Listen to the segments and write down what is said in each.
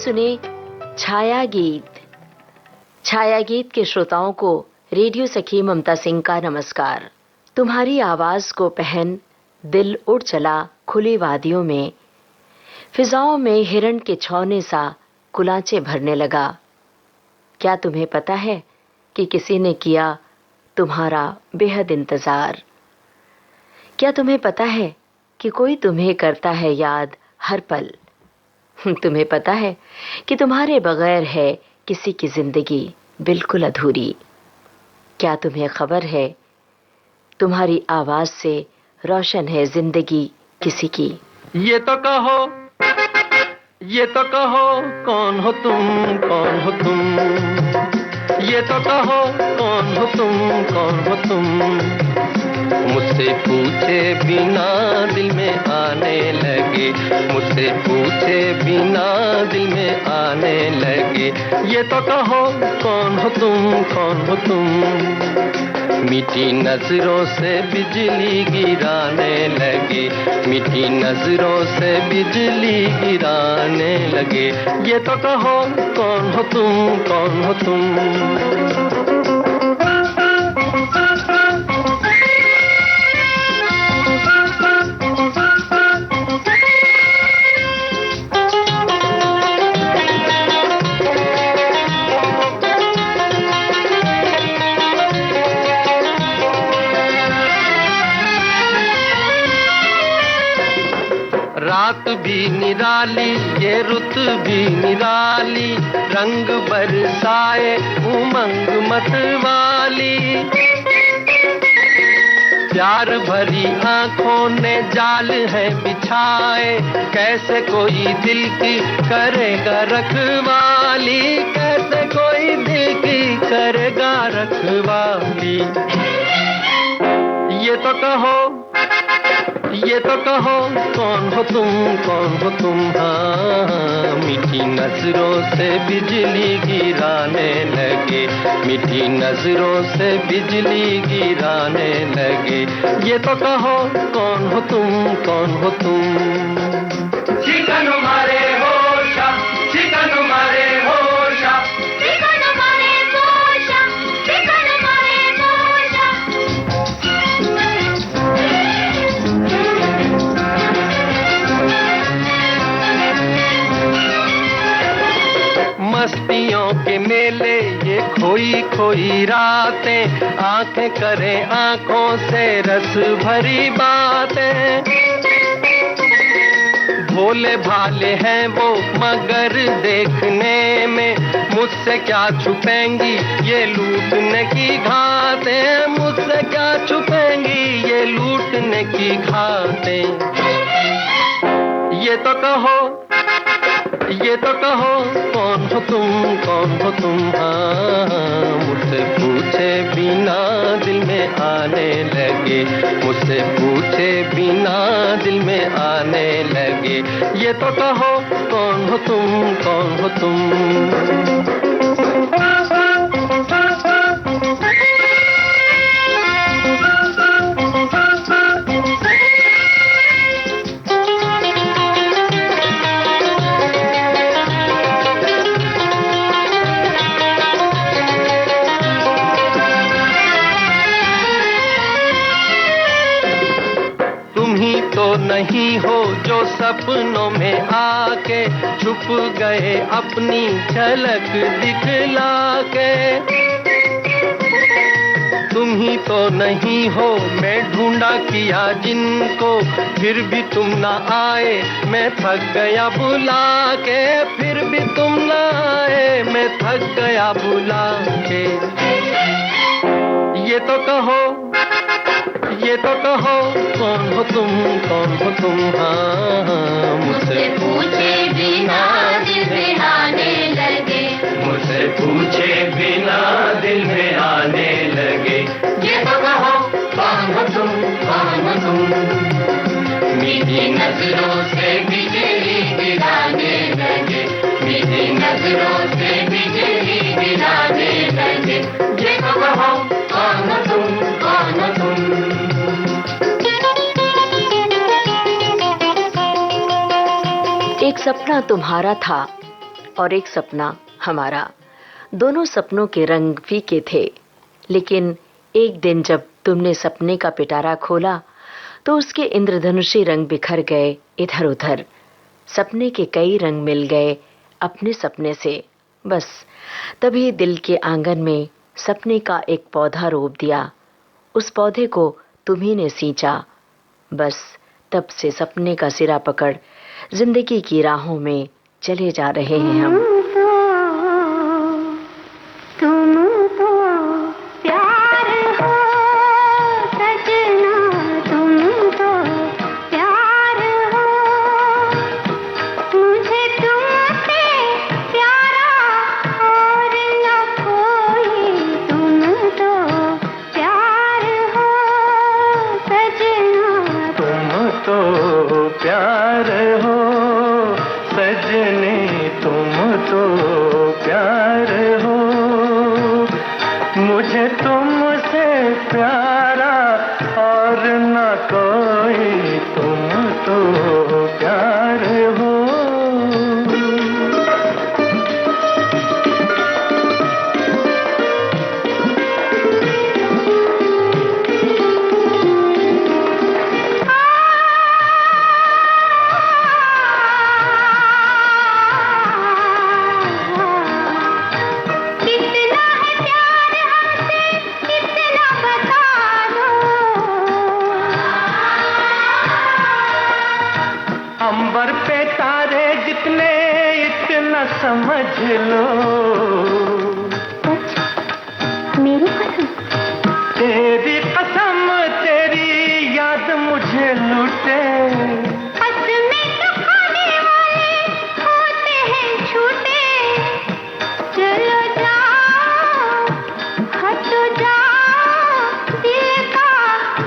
सुने छाया गीत। छाया गीत के श्रोताओं को रेडियो सखी ममता सिंह का नमस्कार। तुम्हारी आवाज को पहन दिल उड़ चला खुली वादियों में, फिजाओं में हिरण के छौने सा कुलाचे भरने लगा। क्या तुम्हें पता है कि किसी ने किया तुम्हारा बेहद इंतजार? क्या तुम्हें पता है कि कोई तुम्हें करता है याद हर पल? तुम्हें पता है कि तुम्हारे बगैर है किसी की जिंदगी बिल्कुल अधूरी? क्या तुम्हें खबर है तुम्हारी आवाज से रोशन है जिंदगी किसी की? ये तो कहो कौन हो तुम, कौन हो तुम? ये तो कहो कौन हो तुम? मुझसे पूछे बिना दिल में आने लगे, मुझसे पूछे बिना दिल में आने लगे। ये तो कहो कौन हो तुम? मीठी नजरों से बिजली गिराने लगे, मीठी नजरों से बिजली गिराने लगे। ये तो कहो कौन हो तुम? रात भी निराली, ये रुत भी निराली, रंग बरसाए उमंग मतवाली। प्यार भरी आंखों ने जाल है बिछाए, कैसे कोई दिल की करेगा रखवाली, कैसे कोई दिल की करेगा रखवाली। ये तो कहो कौन हो तुम? हाँ, मीठी नजरों से बिजली गिराने लगे, मीठी नजरों से बिजली गिराने लगे। ये तो कहो कौन हो तुम? चिकन मारे होशा, चिकन मारे होशा, चिकन मारे होशा, चिकन मारे होशा। मस्तियों के मेले ये खोई रातें, आंखें करें आंखों से रस भरी बातें। भोले भाले हैं वो मगर देखने में, मुझसे क्या छुपेंगी ये लूटने की घातें, मुझसे क्या छुपेंगी ये लूटने की घातें। ये तो कहो कौन हो तुम? हाँ, मुझसे पूछे बिना दिल में आने लगे, मुझसे पूछे बिना दिल में आने लगे। ये तो कहो कौन हो तुम? नहीं हो जो सपनों में आके छुप गए अपनी झलक दिखला के। तुम ही तो नहीं हो मैं ढूंढा किया जिनको, फिर भी तुम ना आए मैं थक गया बुला के, फिर भी तुम ना आए मैं थक गया बुला के। ये तो कहो कौन हो तुम? हाँ, मुझसे पूछे बिना दिल में आने लगे, मुझसे पूछे बिना दिल में आने लगे। ये तो कहो कौन हो तुम? मीठी नजरों से बिजली गिराने लगे, मीठी नजरों से बिजली गिराने लगे। ये तो कहो कौन हो तुम? एक सपना तुम्हारा था और एक सपना हमारा। दोनों सपनों के रंग फीके थे, लेकिन एक दिन जब तुमने सपने का पिटारा खोला तो उसके इंद्रधनुषी रंग बिखर गए इधर उधर। सपने के कई रंग मिल गए अपने सपने से। बस तभी दिल के आंगन में सपने का एक पौधा रोप दिया। उस पौधे को तुम्ही ने सींचा। बस तब से सपने का सिरा पकड़ जिंदगी की राहों में चले जा रहे हैं हम। प्यार हो सजनी, तुम तो प्यार हो, मुझे तुमसे प्यारा और न कोई, तुम तो प्यार हो। अंबर पे तारे जितने इतना समझ लो, मेरी कसम, तेरी कसम, तेरी याद मुझे लूटे। कसमें तो खाने वाले होते हैं झूठे। चलो जाओ, हटो जाओ, दिल का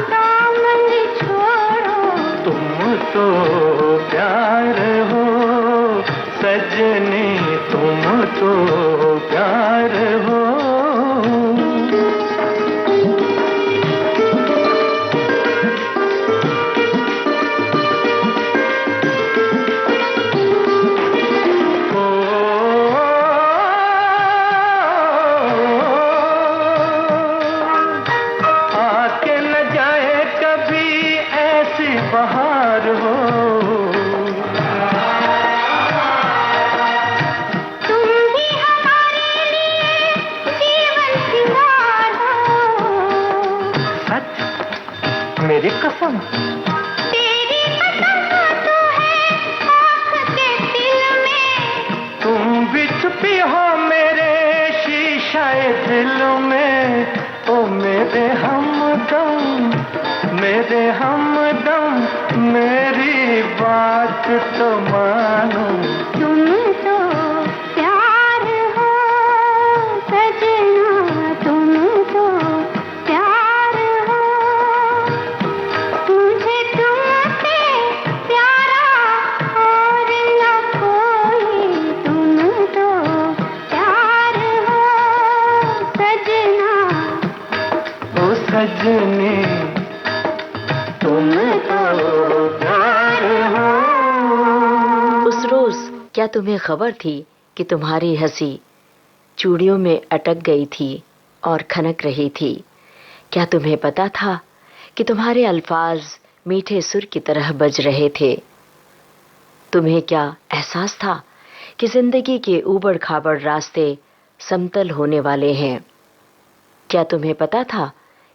दामन छोड़ो। तुम तो प्यार हो सजनी, तुम तो प्यार हो। आके न जाए कभी ऐसी बहार हो, मेरी कसम, तेरी कसम तो है आँख के दिल में। तुम भी छुपी हो मेरे शीशाए दिल में। ओ मेरे हमदम, मेरे हमदम, मेरी बात तो मानो। तुम तो प्यार हो सजना, तुम तो प्यार हो, मुझे तुमसे प्यारा और न कोई। तुम तो प्यार हो सजना, ओ सजनी, तुम तो प्यार हो। उस रोज क्या तुम्हें खबर थी कि तुम्हारी हंसी चूड़ियों में अटक गई थी और खनक रही थी? क्या तुम्हें पता था कि तुम्हारे अल्फाज मीठे सुर की तरह बज रहे थे? तुम्हें क्या एहसास था कि जिंदगी के ऊबड़ खाबड़ रास्ते समतल होने वाले हैं? क्या तुम्हें पता था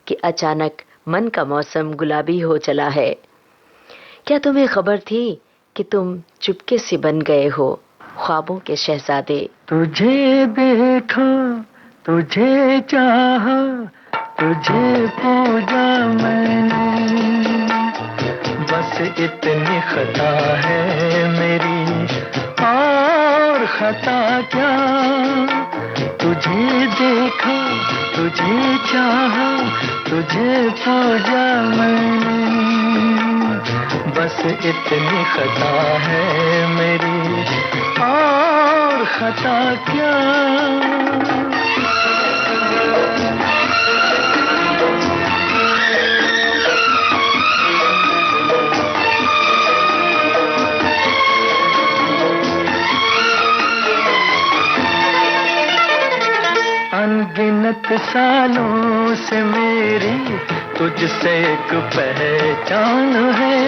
कि अचानक मन का मौसम गुलाबी हो चला है? क्या तुम्हें खबर थी कि तुम चुपके से बन गए हो ख्वाबों के शहजादे? तुझे देखा, तुझे चाहा, तुझे पूजा मैंने, बस इतनी खता है मेरी, और खता क्या। तुझे देखा, तुझे चाहा, तुझे पूजा मैंने, बस इतनी खता है मेरी, और खता क्या। अनगिनत सालों से मेरी तुझसे एक पहचान है,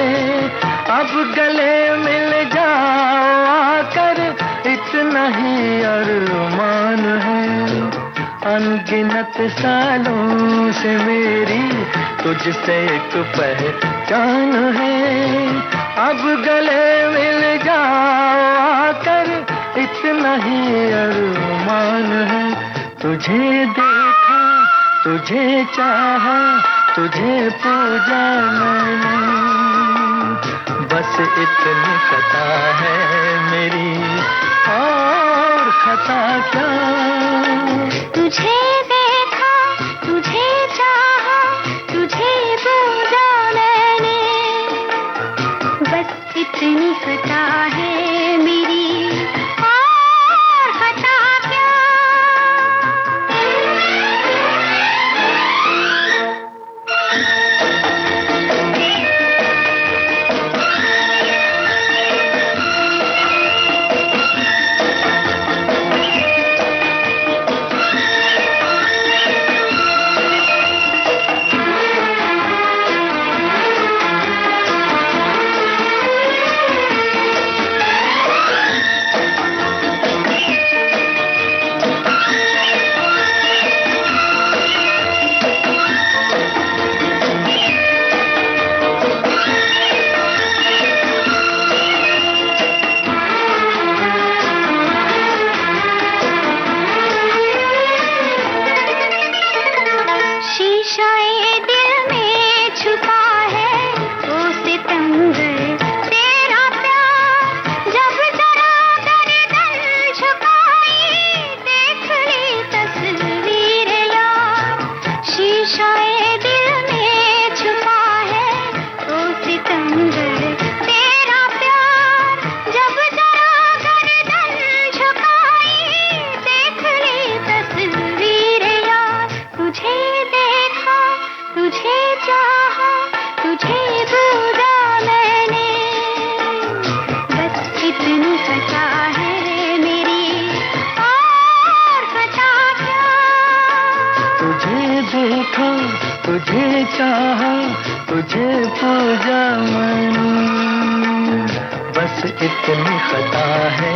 अब गले मिल जाओ आकर इतना ही अरमान है। अनगिनत सालों से मेरी तुझसे एक पहचान है, अब गले मिल जाओ आकर इतना ही अरमान है। तुझे देखा, तुझे चाहा, तुझे पूजा मैंने, बस इतनी खता है मेरी, और खता क्या। तुझे देखा, तुझे चाहा, तुझे पूजा मैंने, बस इतनी खता है मेरी, और खता क्या। देखा, तुझे चाहा, तुझे पूजा मैंने, बस इतनी खता है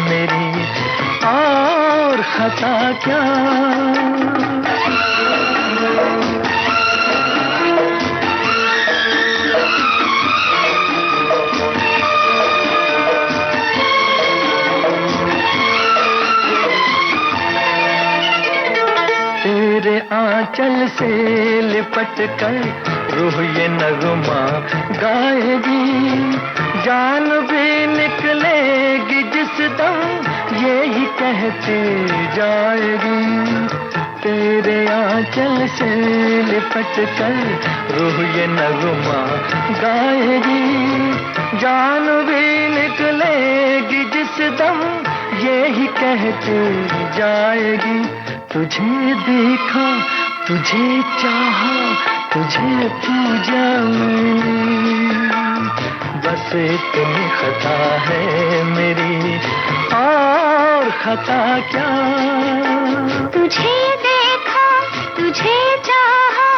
मेरी, और खता क्या। तेरे आंचल से लिपट कर रूह ये नगमा गाएगी, जान भी निकलेगी जिस दम यही कहते जाएगी। तेरे आंचल से लिपट कर रूह ये नगमा गाएगी, जान भी निकलेगी जिस दम यही कहते जाएगी। तुझे देखा, तुझे चाहा, तुझे पूजा मैंने, बस इतनी खता है मेरी, और खता क्या। तुझे देखा, तुझे चाहा,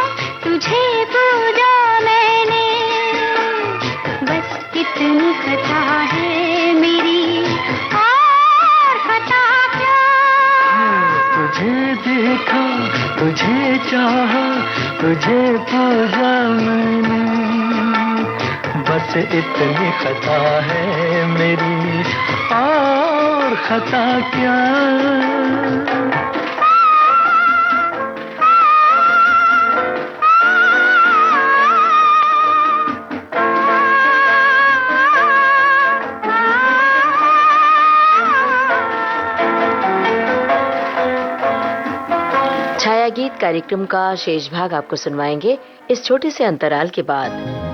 तुझे पूजा मैंने, बस इतनी खता है मेरी, और खता क्या। तुझे देखा, तुझे चाहा, तुझे पूजा मैंने, बस इतनी खता है मेरी, और खता क्या। छाया गीत कार्यक्रम का शेष भाग आपको सुनवाएंगे इस छोटे से अंतराल के बाद।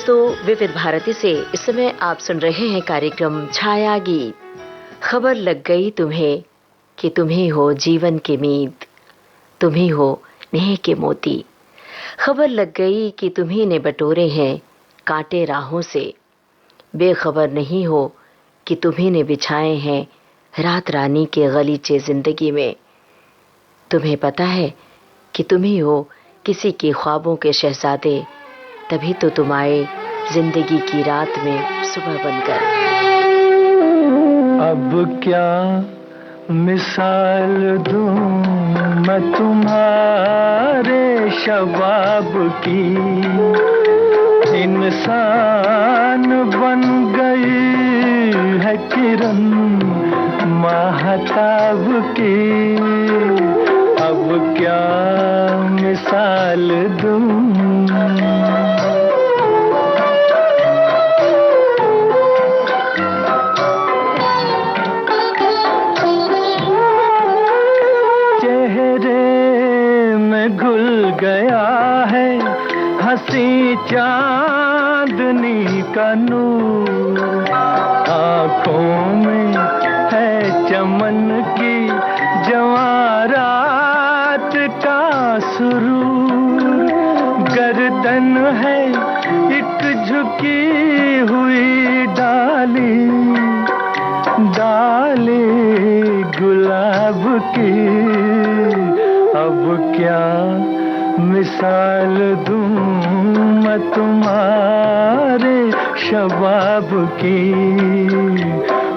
दोस्तों, विविध भारती से इस समय आप सुन रहे हैं कार्यक्रम छाया गीत। खबर लग गई तुम्हें कि तुम ही हो जीवन की मीत, तुम ही हो नेह के मोती। खबर लग गई कि तुम ही ने बटोरे हैं कांटे राहों से, बेखबर नहीं हो कि तुम ही ने बिछाए हैं रात रानी के गलीचे जिंदगी में। तुम्हें पता है कि तुम ही हो किसी के ख्वाबों के शहजादे, तभी तो तुम आए जिंदगी की रात में सुबह बनकर। अब क्या मिसाल दूं मैं तुम्हारे शबाब की, इंसान बन गई है किरण महताब की। अब क्या मिसाल दूं। गया है हंसी चांदनी का नूर, आंखों में है चमन की जवारात का सुरूर, गर्दन है एक झुकी हुई डाली, डाली गुलाब की। अब क्या मिसाल दूं मैं तुम्हारे शबाब की,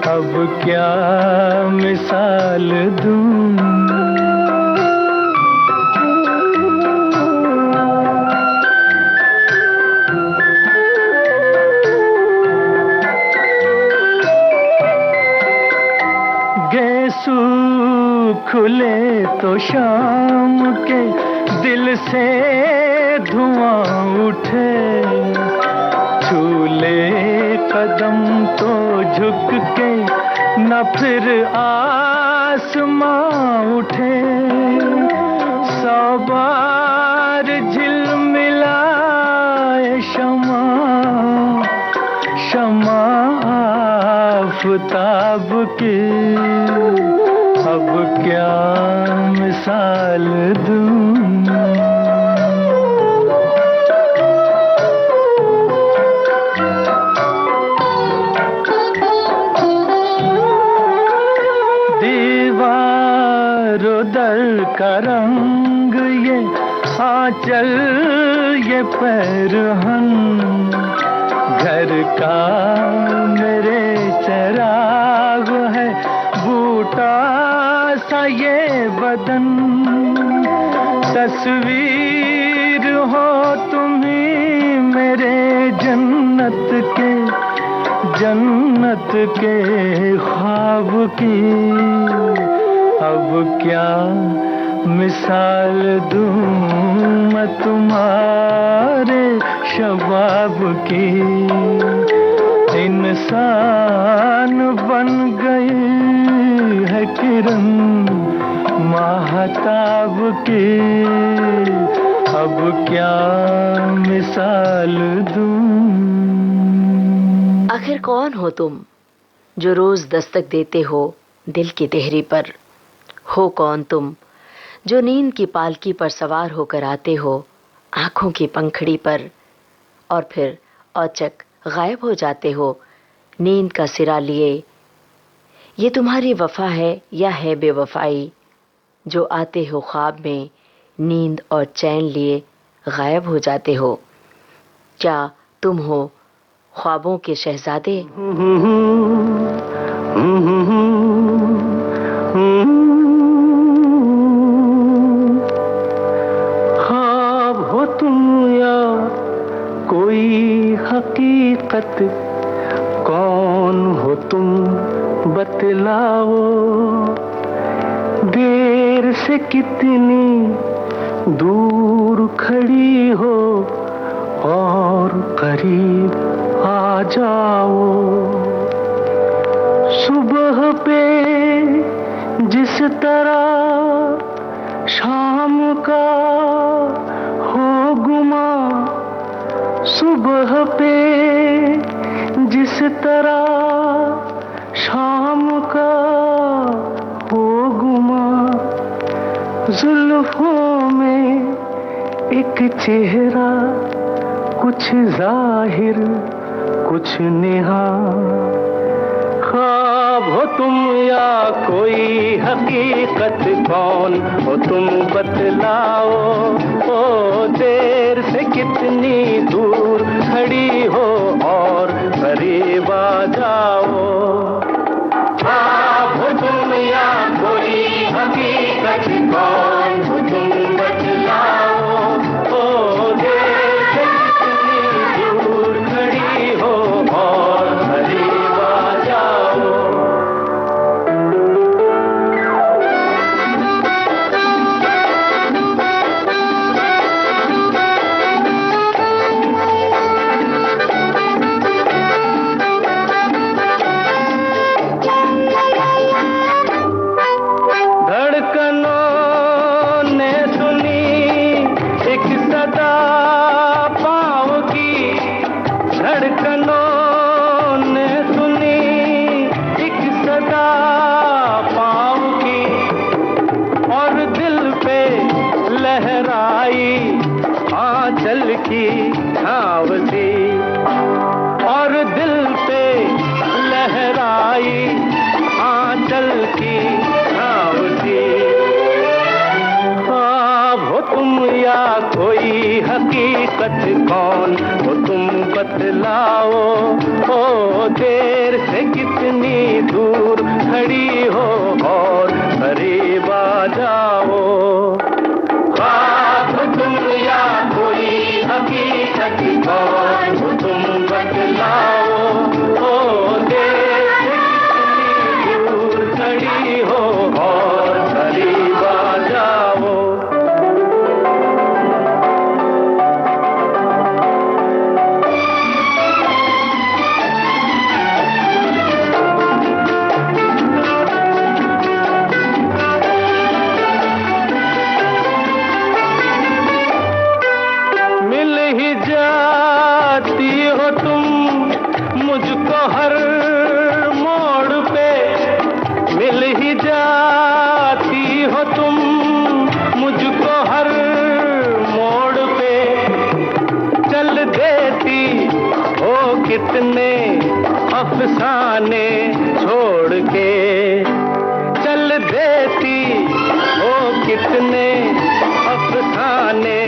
अब क्या मिसाल दूं। गेसू खुले तो शाम के दिल से धुआं उठे, छूले कदम तो झुक के न फिर आसमां उठे, सौ बार झिलमिलाए शमा, शमा आफताब की। अब क्या मिसाल दूं। दीवारों दर का रंग ये आंचल ये पैरहन, घर का मेरे चराग है बूटा सा ये बदन, तस्वीर हो तुम्ही मेरे जन्नत के, जन्नत के ख्वाब की। अब क्या मिसाल दूं मैं तुम्हारे शबाब की, इंसान बन गई है किरण महताब की। अब क्या मिसाल दूं। आखिर कौन हो तुम जो रोज दस्तक देते हो दिल की देहरी पर? हो कौन तुम जो नींद की पालकी पर सवार होकर आते हो आंखों की पंखड़ी पर, और फिर औचक गायब हो जाते हो नींद का सिरा लिए? ये तुम्हारी वफा है या है बेवफाई, जो आते हो ख्वाब में नींद और चैन लिए गायब हो जाते हो? क्या तुम हो ख्वाबों के शहजादे? ख्वाब हो तुम या कोई हकीकत, कौन हो तुम बतलाओ। देर से कितनी दूर खड़ी हो और करीब आ जाओ। सुबह पे जिस तरह शाम का हो गुमा, सुबह पे जिस तरह शाम का हो गुमा, जुल्फों में एक चेहरा, कुछ जाहिर कुछ निहा। ख्वाब हो तुम या कोई हकीकत, कौन हो तुम बतलाओ। ओ देर से कितनी दूर खड़ी हो और करीब आ जाओ। ख्वाब हो तुम या कोई हकीकत, कौन हो तुम बतलाओ। ओ देर से कितनी दूर खड़ी हो और करीब आ जाओ। आंचल की छाव सी और दिल पे लहराई आंचल की छाव सी। ख्वाब हो तुम या कोई हकीकत, कौन हो तुम बतलाओ। ओ देर से कितनी दूर खड़ी हो और करीब आ जाओ। ख्वाब हो तुम या कोई हकीकत, कौन हो तुम बतलाओ। ओ देर से कितनी दूर खड़ी हो और करीब आ जाओ। मिल ही जाती हो तुम मुझको हर मोड़ पे, मिल ही जाती हो तुम मुझको हर मोड़ पे। चल देती हो कितने अफसाने छोड़ के, चल देती हो कितने अफसाने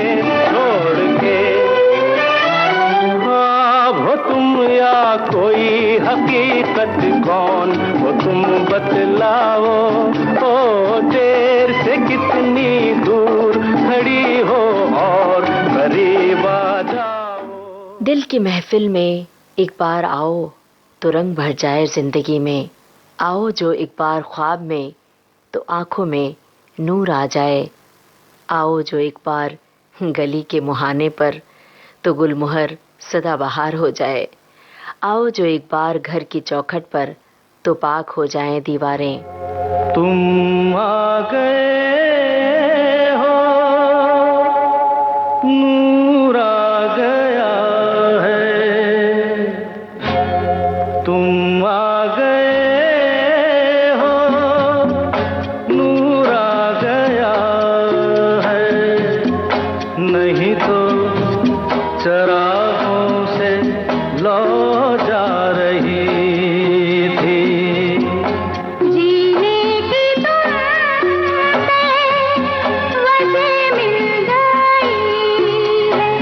छोड़ के। ख्वाब हो तुम या कोई हकीकत, कौन हो तुम बतलाओ। ओ देर से कितनी दूर खड़ी हो और करीब आ जाओ। दिल की महफिल में एक बार आओ तो रंग भर जाए जिंदगी में। आओ जो एक बार ख्वाब में तो आंखों में नूर आ जाए। आओ जो एक बार गली के मुहाने पर तो गुलमोहर सदाबहार हो जाए। आओ जो एक बार घर की चौखट पर तो पाक हो जाएं दीवारें। तुम आ गए हो, नूर आ गया है। तुम आ गए हो, नूर आ गया है। नहीं तो चरागों से लौ जा रही थी। जीने की तुमसे वजह मिल गई है,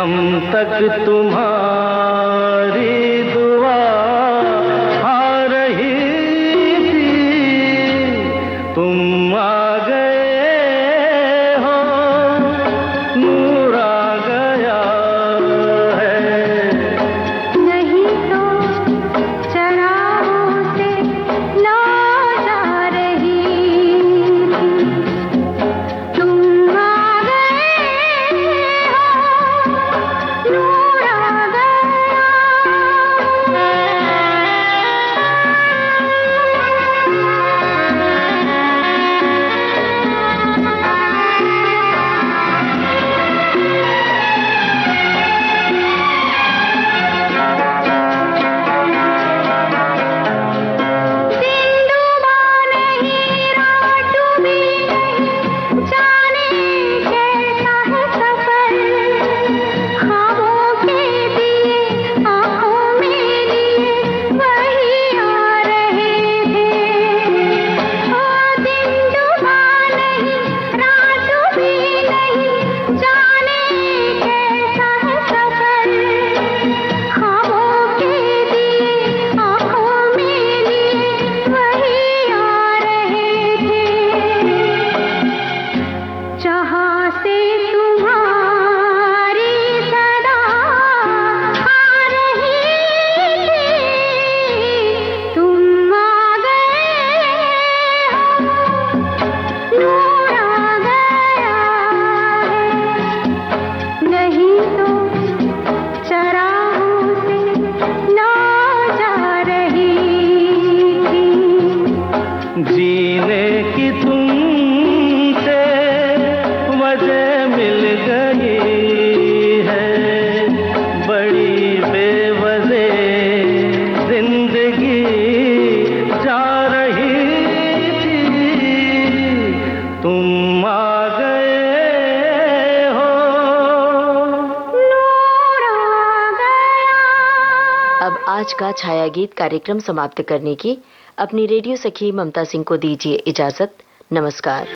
हम तक तुम्हारी दुआ आ रही थी, तुम आ गए हो, नूर आ गया है। नहीं तो चरागों से लौ जा रही थी, तुम आ गए हो, नूर आ जीने की तुमसे वजह मिल गई है, बड़ी बेवजह जिंदगी जा रही थी, तुम आ गए हो, नूर आ गया। अब आज का छाया गीत कार्यक्रम समाप्त करने की अपनी रेडियो सखी ममता सिंह को दीजिए इजाजत। नमस्कार।